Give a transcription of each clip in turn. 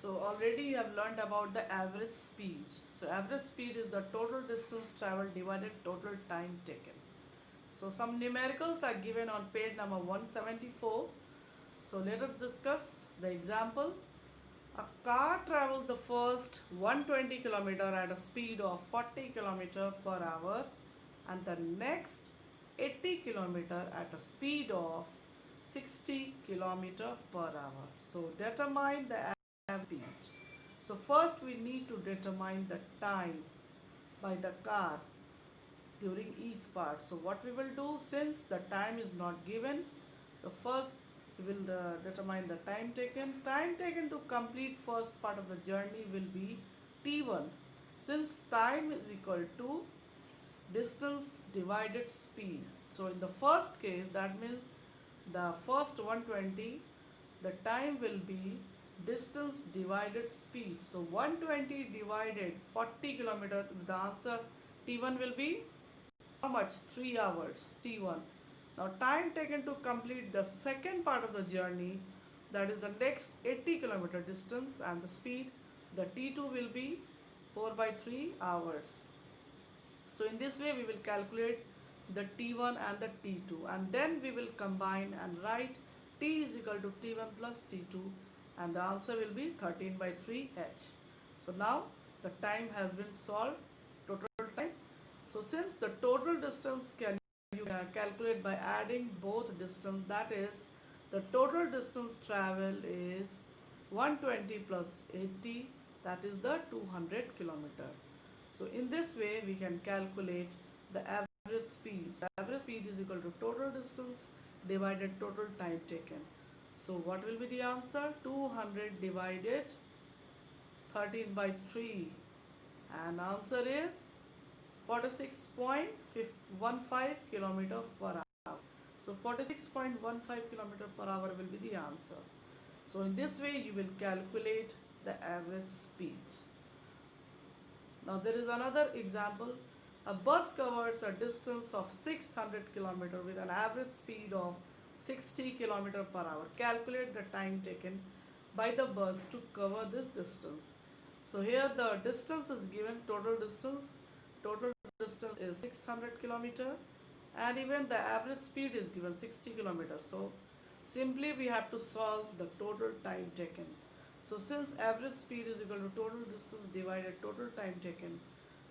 So already you have learned about the average speed. So average speed is the total distance traveled divided total time taken. So some numericals are given on page number 174. So let us discuss the example. A car travels the first 120 km at a speed of 40 km per hour and the next 80 km at a speed of 60 km per hour. So determine the average speed. So first we need to determine the time by the car during each part. So what we will do, since the time is not given, so first we will determine the time taken. Time taken to complete first part of the journey will be t1, since time is equal to distance divided speed. So in the first case, that means the first 120, the time will be distance divided speed. So 120 divided 40 kilometers, the answer t1 will be how much? 3 hours t1. Now time taken to complete the second part of the journey, that is the next 80 kilometer distance, and the speed, the t2 will be 4 by 3 hours. So in this way we will calculate the t1 and the t2, and then we will combine and write t is equal to t1 plus t2, and the answer will be 13 by 3h. So now the time has been solved, total time. So since the total distance can you calculate by adding both distance, that is the total distance traveled is 120 plus 80, that is the 200 kilometer. So in this way we can calculate the average speed. The average speed is equal to total distance divided total time taken. So what will be the answer? 200 divided 13 by 3, and answer is 46.15 kilometer per hour. So 46.15 kilometer per hour will be the answer. So in this way you will calculate the average speed. Now there is another example. A bus covers a distance of 600 km with an average speed of 60 km per hour. Calculate the time taken by the bus to cover this distance. So here the distance is given, total distance is 600 km, and even the average speed is given 60 km. So simply we have to solve the total time taken. So since average speed is equal to total distance divided total time taken,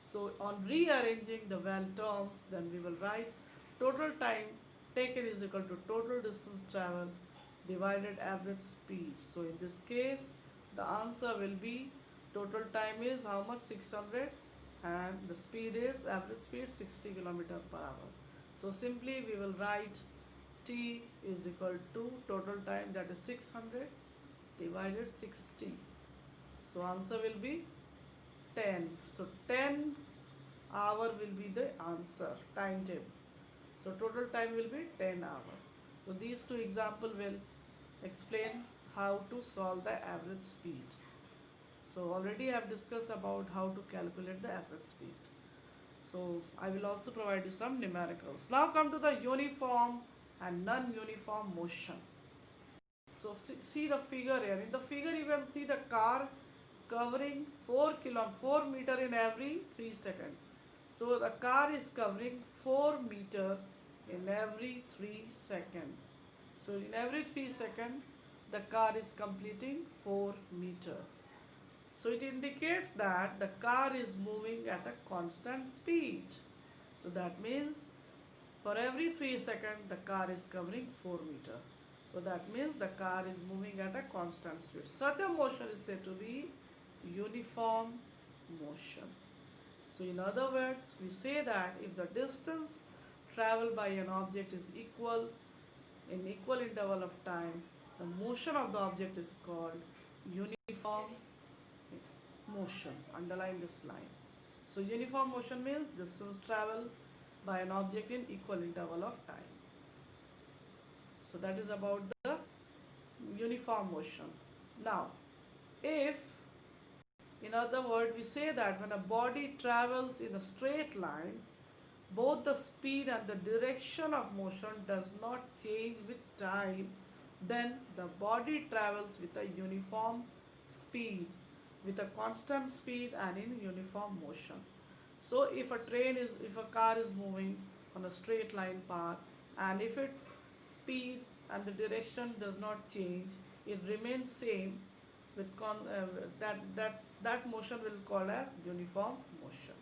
so on rearranging the value terms, then we will write total time taken is equal to total distance traveled divided average speed. So in this case the answer will be total time is how much? 600, and the speed is average speed 60 km per hour. So simply we will write t is equal to total time, that is 600 divided 60. So answer will be 10. So 10 hour will be the answer timetable. So total time will be 10 hour. So these two example will explain how to solve the average speed. So already I have discussed about how to calculate the average speed. So I will also provide you some numericals. Now come to the uniform and non-uniform motion. So see the figure here. In the figure you can see the car covering 4 meter in every 3 seconds. So the car is covering 4 meter in every 3 seconds. So in every 3 seconds the car is completing 4 meter. So it indicates that the car is moving at a constant speed. So that means for every 3 seconds the car is covering 4 meter. So that means the car is moving at a constant speed. Such a motion is said to be uniform motion. So in other words, we say that if the distance traveled by an object is equal in equal interval of time, the motion of the object is called uniform motion. Underline this line. So uniform motion means distance traveled by an object in equal interval of time. So that is about the uniform motion. Now, if in other words we say that when a body travels in a straight line, both the speed and the direction of motion does not change with time, then the body travels with a uniform speed, with a constant speed and in uniform motion. So if a car is moving on a straight line path, and if its speed and the direction does not change, it remains same with that motion will called as uniform motion.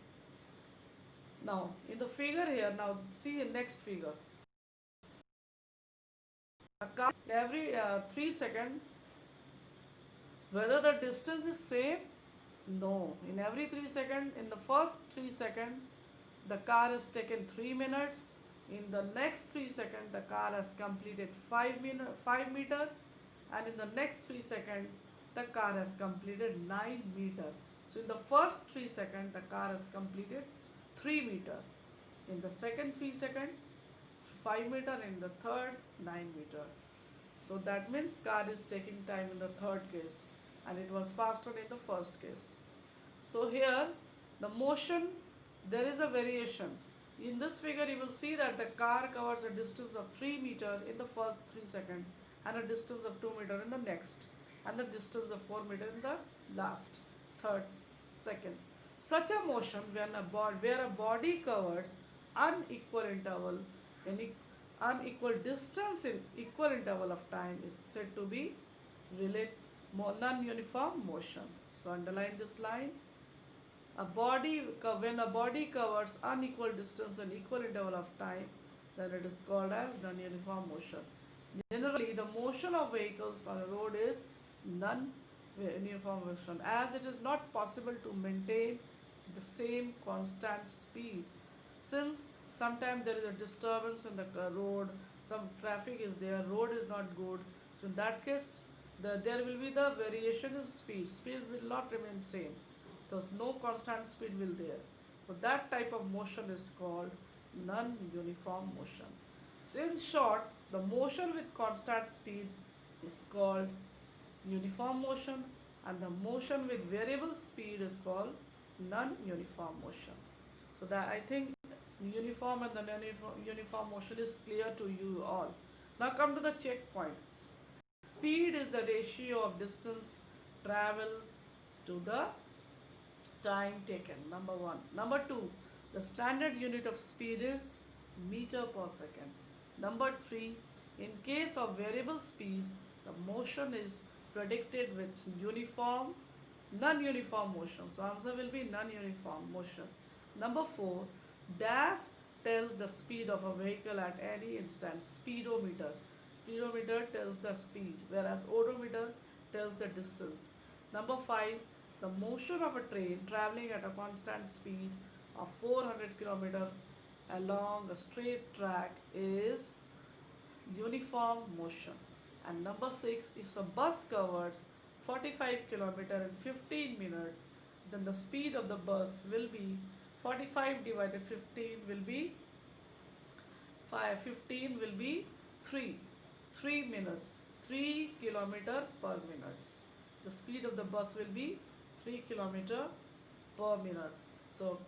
Now in the figure here, now see the next figure. A car every 3 seconds, whether the distance is same, no. In every 3 seconds, in the first 3 seconds, the car has taken 3 minutes. In the next 3 seconds, the car has completed 5 meter, and in the next 3 seconds, the car has completed 9 meter. So in the first 3 seconds, the car has completed 3 meter. In the second 3 seconds, 5 meter. In the third, 9 meter. So that means car is taking time in the third case, and it was faster in the first case. So here the motion, there is a variation. In this figure you will see that the car covers a distance of 3 meter in the first 3 seconds, and a distance of 2 meter in the next, and the distance of 4 meter in the last third second. Such a motion where a body covers unequal interval in unequal distance in equal interval of time is said to be non-uniform motion. So underline this line. When a body covers unequal distance in equal interval of time, then it is called as non-uniform motion. Generally, the motion of vehicles on a road is non-uniform motion, as it is not possible to maintain the same constant speed, since sometimes there is a disturbance in the road, some traffic is there, road is not good. So in that case, there will be the variation in speed. Speed will not remain same. Thus no constant speed will there. So that type of motion is called non-uniform motion. So in short, the motion with constant speed is called uniform motion, and the motion with variable speed is called non-uniform motion. So that I think uniform and the non-uniform motion is clear to you all. Now come to the checkpoint. Speed is the ratio of distance traveled to the time taken, number one. Number two, the standard unit of speed is meter per second. Number three, in case of variable speed, the motion is predicted with non-uniform motion. So answer will be non-uniform motion. Number four, dash tells the speed of a vehicle at any instant. Speedometer. Speedometer tells the speed, whereas odometer tells the distance. Number five, the motion of a train traveling at a constant speed of 400 km along a straight track is uniform motion. And number six, if a bus covers 45 km in 15 minutes, then the speed of the bus will be 45 divided 15 will be 15 will be 3 minutes, 3 kilometer per minute. The speed of the bus will be 3 kilometer per minute. So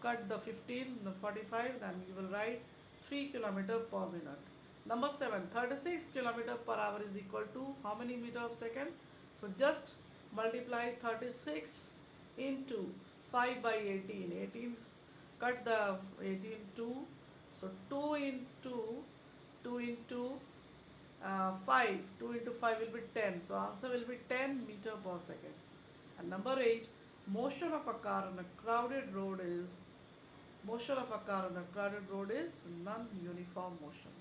cut the 15, the 45, then you will write 3 kilometer per minute. Number 7, 36 kilometer per hour is equal to how many meter of second? So just multiply 36 into 5 by 18. 18, cut the 18 2. So 2 into 5. 2 into 5 will be 10. So answer will be 10 meter per second. And number 8, motion of a car on a crowded road is non-uniform motion.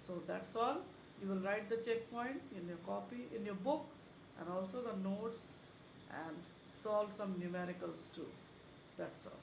So that's all. You will write the checkpoint in your copy, in your book, and also the notes, and solve some numericals too. That's all.